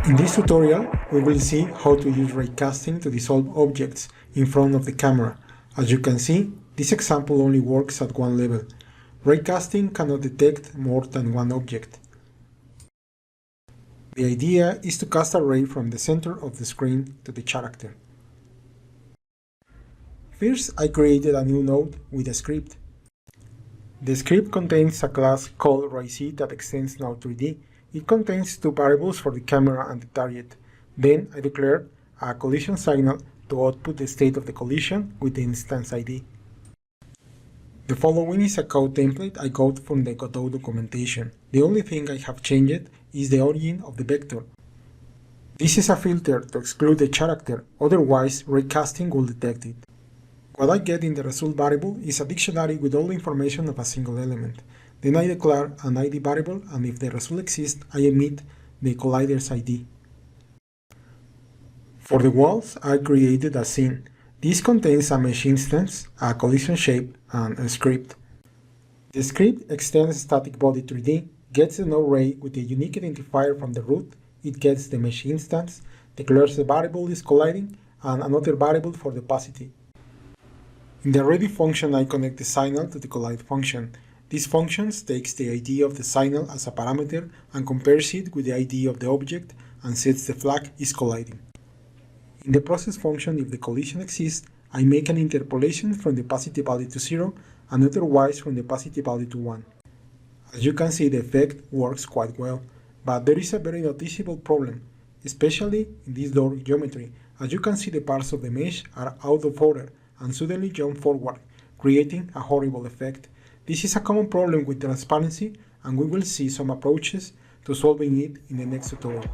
In this tutorial, we will see how to use raycasting to dissolve objects in front of the camera. As you can see, this example only works at one level. Raycasting cannot detect more than one object. The idea is to cast a ray from the center of the screen to the character. First, I created a new node with a script. The script contains a class called rayc that extends now 3D. It contains two variables for the camera and the target. Then I declared a collision signal to output the state of the collision with the instance ID. The following is a code template I got from the Godot documentation. The only thing I have changed is the origin of the vector. This is a filter to exclude the character, otherwise raycasting will detect it. What I get in the result variable is a dictionary with all the information of a single element. Then I declare an ID variable, and if the result exists, I emit the collider's ID. For the walls, I created a scene. This contains a mesh instance, a collision shape, and a script. The script extends static body 3D, gets the node ray with a unique identifier from the root, it gets the mesh instance, declares the variable is colliding, and another variable for the opacity. In the ready function, I connect the signal to the collide function. This function takes the ID of the signal as a parameter and compares it with the ID of the object and sets the flag is colliding. In the process function, if the collision exists, I make an interpolation from the opacity value to 0 and otherwise from the opacity value to 1. As you can see, the effect works quite well, but there is a very noticeable problem, especially in this door geometry. As you can see, the parts of the mesh are out of order and suddenly jump forward, creating a horrible effect. This is a common problem with transparency, and we will see some approaches to solving it in the next tutorial.